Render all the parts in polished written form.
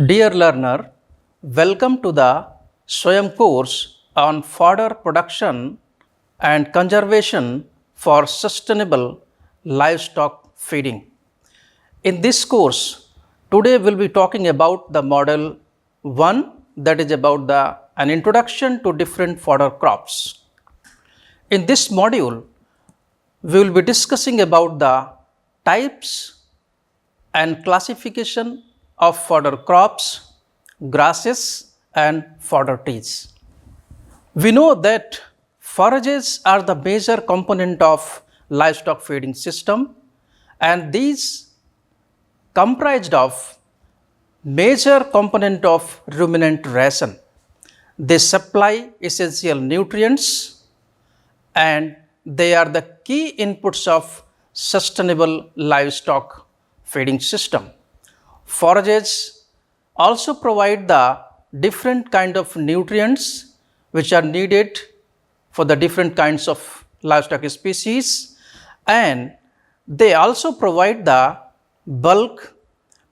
Dear learner, welcome to the Swayam course on fodder production and conservation for sustainable livestock feeding. In this course, today we'll be talking about the model 1, that is about an introduction to different fodder crops. In this module, we will be discussing about the types and classification of fodder crops, grasses and fodder trees. We know that forages are the major component of livestock feeding system, and these comprised of major component of ruminant ration. They supply essential nutrients and they are the key inputs of sustainable livestock feeding system. Forages also provide the different kind of nutrients which are needed for the different kinds of livestock species, and they also provide the bulk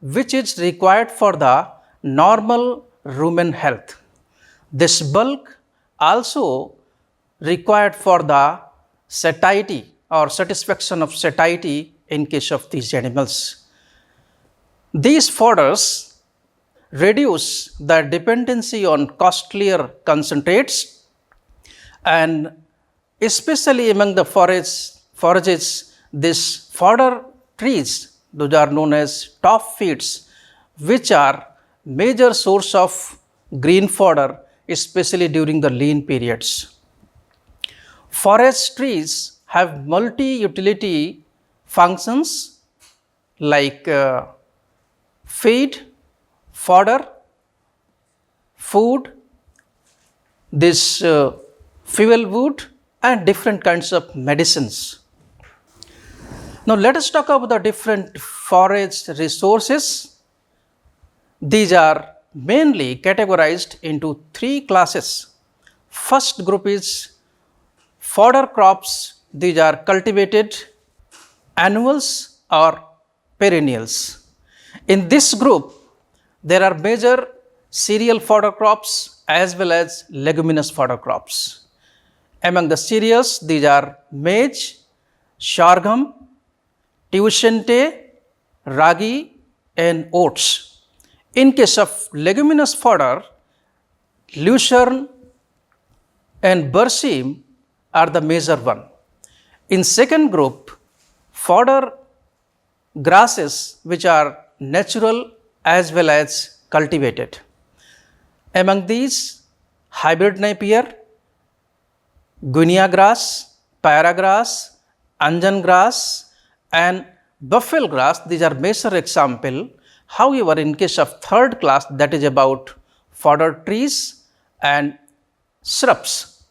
which is required for the normal rumen health. This bulk also required for the satiety or satisfaction of satiety in case of these animals. These fodders reduce the dependency on costlier concentrates, and especially among the forages, these fodder trees, those are known as top feeds, which are major source of green fodder, especially during the lean periods. Forage trees have multi-utility functions like feed, fodder, food, this fuel wood and different kinds of medicines. Now let us talk about the different forage resources. These are mainly categorized into three classes. First group is fodder crops. These are cultivated annuals or perennials. In this group, there are major cereal fodder crops as well as leguminous fodder crops. Among the cereals, these are maize, sorghum, tuition-te, ragi and oats. In case of leguminous fodder, lucerne and berseem are the major one. In second group, fodder grasses which are natural as well as cultivated. Among these, hybrid napier, guinea grass, para grass, anjan grass and buffalo grass, these are major example. However, in case of third class, that is about fodder trees and shrubs,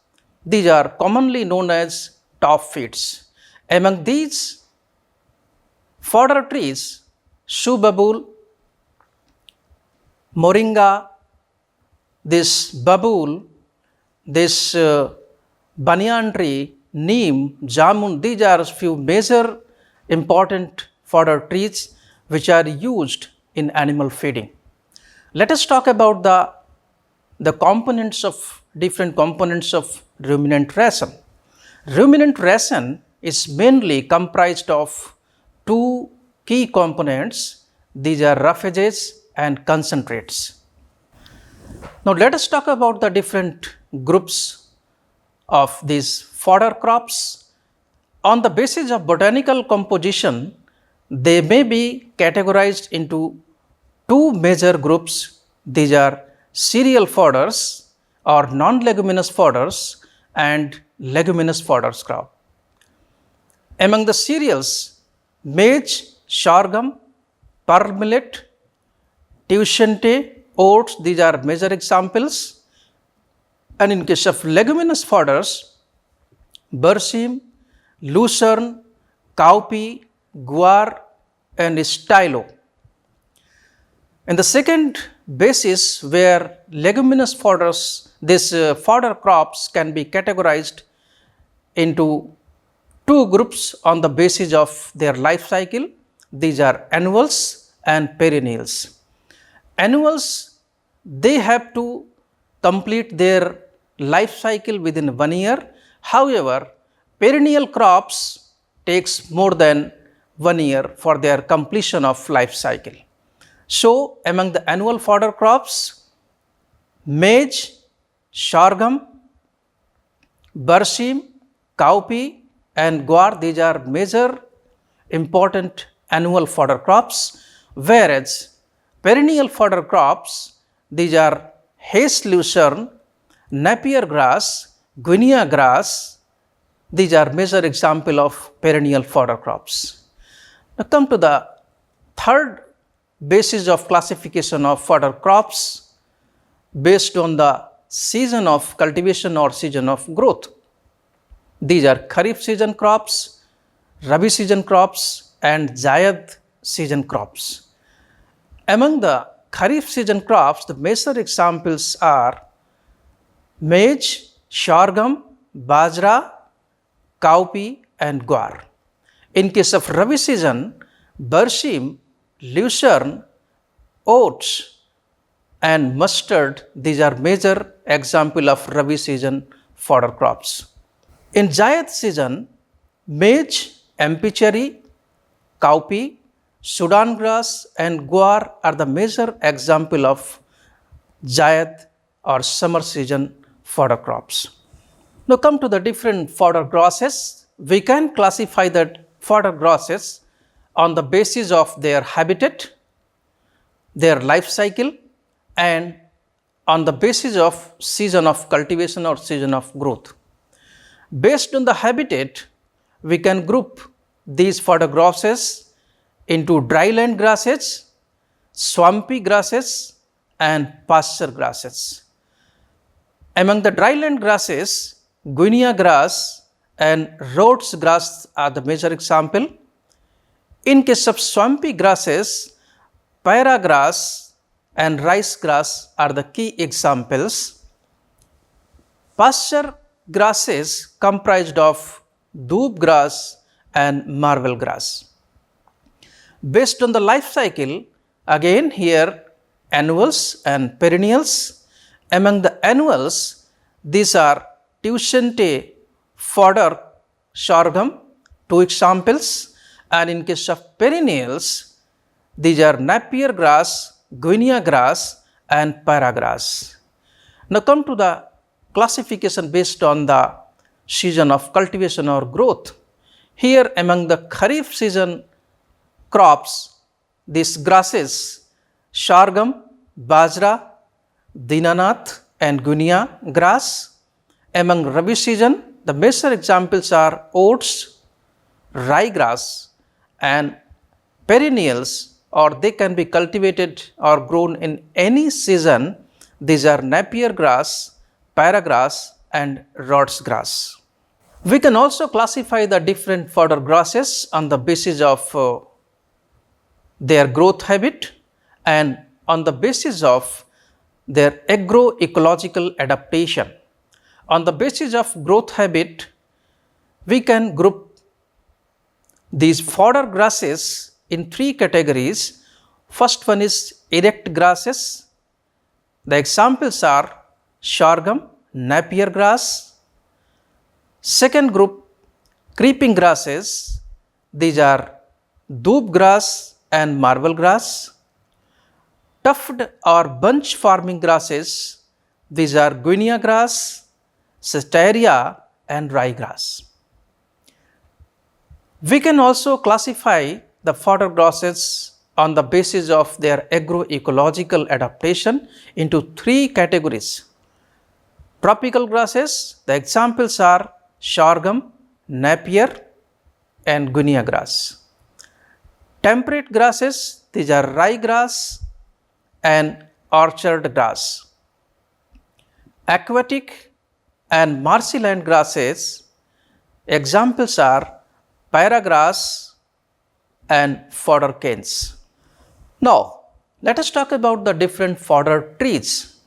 these are commonly known as top feeds. Among these fodder trees, shoe-babul, moringa, this babul, this banyan tree, neem, jamun, these are few major important fodder trees which are used in animal feeding. Let us talk about the components of different components of ruminant ration. Ruminant ration is mainly comprised of two key components. These are roughages and concentrates. Now let us talk about the different groups of these fodder crops. On the basis of botanical composition, they may be categorized into two major groups. These are cereal fodders or non-leguminous fodders and leguminous fodders crop. Among the cereals, maize, sorghum, pearl millet, tuition-te, oats, these are major examples. And in case of leguminous fodders, berseem, lucerne, cowpea, guar and stylo. And the second basis where leguminous fodders, these fodder crops can be categorized into two groups on the basis of their life cycle. These are annuals and perennials. Annuals, they have to complete their life cycle within 1 year. However, perennial crops takes more than 1 year for their completion of life cycle. So, among the annual fodder crops, maize, sorghum, barsim, cowpea and guar, these are major important annual fodder crops, whereas perennial fodder crops, these are haste lucerne, napier grass, guinea grass, these are major example of perennial fodder crops. Now come to the third basis of classification of fodder crops based on the season of cultivation or season of growth. These are Kharif season crops, Rabi season crops and Zayad season crops. Among the Kharif season crops, the major examples are maize, sorghum, bajra, cowpea and guar. In case of Rabi season, barsim, lucerne, oats and mustard, these are major example of Rabi season fodder crops. In Zayad season, maize, MP cherry, cowpea, Sudan grass and guar are the major example of Zayad or summer season fodder crops. Now come to the different fodder grasses. We can classify the fodder grasses on the basis of their habitat, their life cycle and on the basis of season of cultivation or season of growth. Based on the habitat, we can group these fodder grasses into dryland grasses, swampy grasses and pasture grasses. Among the dryland grasses, guinea grass and Rhodes grass are the major example. In case of swampy grasses, paira grass and rice grass are the key examples. Pasture grasses comprised of doob grass and marvel grass. Based on the life cycle, again here annuals and perennials. Among the annuals, these are Tuesente fodder sorghum, 2 examples, and in case of perennials, these are Napier grass, Guinea grass and Paira grass. Now come to the classification based on the season of cultivation or growth. Here among the Kharif season crops, these grasses, sorghum, bajra, dinanath and guinea grass. Among Rabi season, the major examples are oats, rye grass and perennials, or they can be cultivated or grown in any season. These are Napier grass, Paira grass and Rhodes grass. We can also classify the different fodder grasses on the basis of their growth habit and on the basis of their agroecological adaptation. On the basis of growth habit, we can group these fodder grasses in 3 categories. First one is erect grasses. The examples are sorghum, Napier grass. Second group, creeping grasses. These are doob grass and marble grass. Tufted or bunch forming grasses. These are guinea grass, Sestaria and rye grass. We can also classify the fodder grasses on the basis of their agroecological adaptation into 3 categories. Tropical grasses, the examples are sorghum, Napier and guinea grass. Temperate grasses, these are rye grass and orchard grass. Aquatic and marshy land grasses, examples are Paira grass and fodder canes. Now, let us talk about the different fodder trees.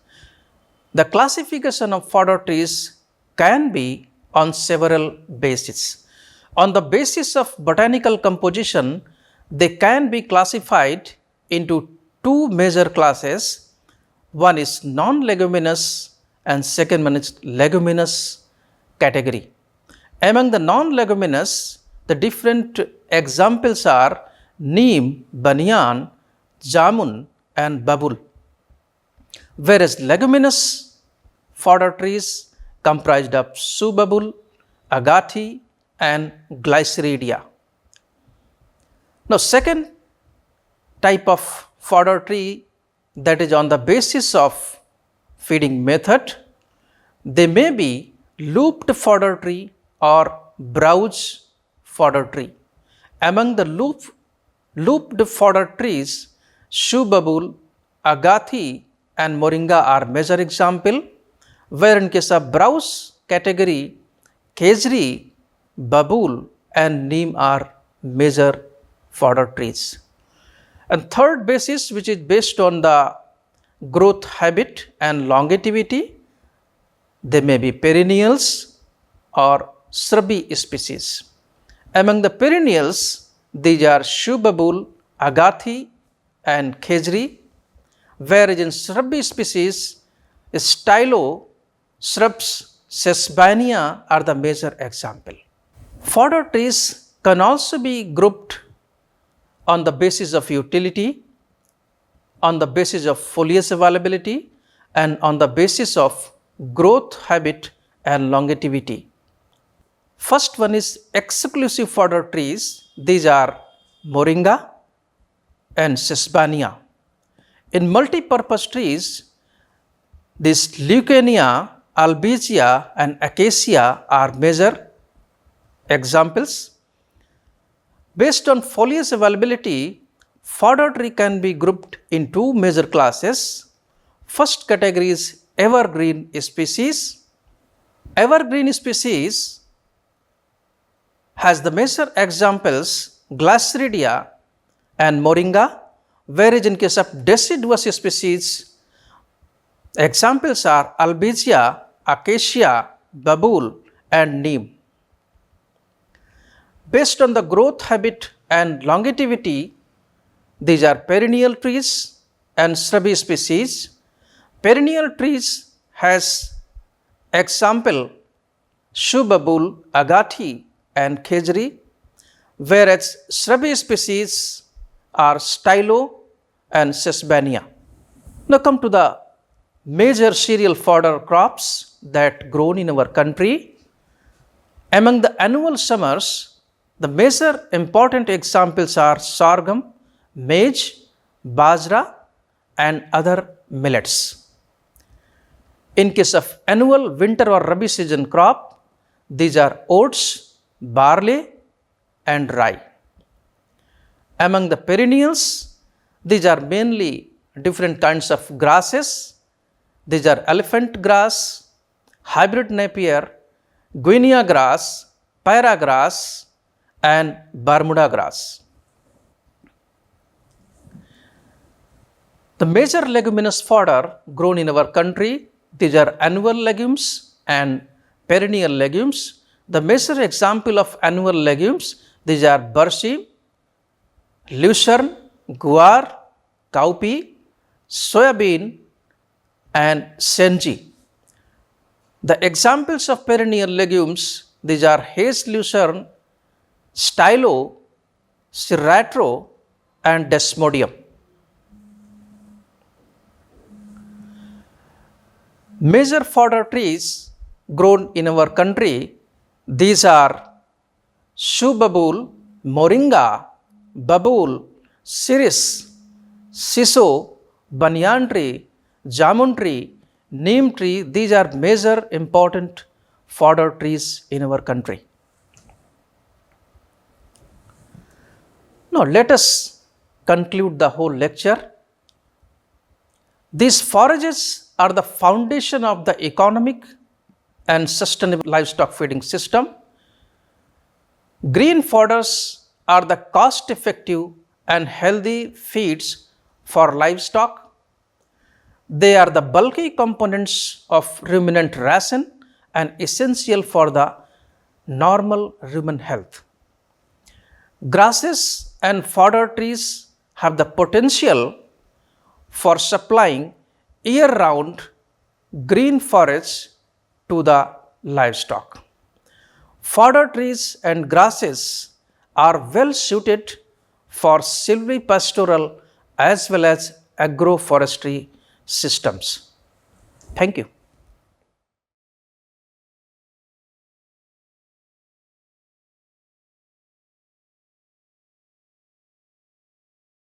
The classification of fodder trees can be on several bases. On the basis of botanical composition, they can be classified into two major classes. One is non-leguminous and second one is leguminous category. Among the non-leguminous, the different examples are neem, banyan, jamun and babul. Whereas leguminous fodder trees comprised of subabul, agathi and glyceridia. Now second type of fodder tree, that is on the basis of feeding method, they may be looped fodder tree or browse fodder tree. Among the looped fodder trees, subabul, agathi and moringa are major example, where in case of browse category, khejri, babul and neem are major fodder trees. And third basis, which is based on the growth habit and longevity, they may be perennials or shrubby species. Among the perennials, these are subabul, agathi and khejri, whereas in shrubby species, stylo, shrubs, sesbania are the major example. Fodder trees can also be grouped on the basis of utility, on the basis of foliage availability and on the basis of growth habit and longevity. First one is exclusive fodder trees. These are moringa and sesbania. In multi-purpose trees, this leucaena, albizia and acacia are major examples. Based on foliage availability, fodder tree can be grouped in two major classes. First category is evergreen species. Evergreen species has the major examples glyceridia and moringa, whereas in case of deciduous species, examples are albizia, acacia, babul and neem. Based on the growth habit and longevity, these are perennial trees and shrubby species. Perennial trees has example subabul, agathi and khejri, whereas shrubby species are stylo and sesbania. Now come to the major cereal fodder crops that grown in our country. Among the annual summers, the major important examples are sorghum, maize, bajra and other millets. In case of annual winter or rabi season crop, these are oats, barley and rye. Among the perennials, these are mainly different kinds of grasses. These are elephant grass, hybrid napier, guinea grass, para grass and Bermuda grass. The major leguminous fodder grown in our country, these are annual legumes and perennial legumes. The major example of annual legumes, these are barsi, lucerne, guar, cowpea, soybean and senji. The examples of perennial legumes, these are haze lucerne, stylo, ciratro and desmodium. Major fodder trees grown in our country, these are subabul, moringa, babul, siris, siso, banyan tree, jamun tree, neem tree. These are major important fodder trees in our country. Now let us conclude the whole lecture. These forages are the foundation of the economic and sustainable livestock feeding system. Green fodders are the cost-effective and healthy feeds for livestock. They are the bulky components of ruminant ration and essential for the normal rumen health. Grasses and fodder trees have the potential for supplying year-round green forage to the livestock. Fodder trees and grasses are well suited for silvipastoral as well as agroforestry systems. Thank you.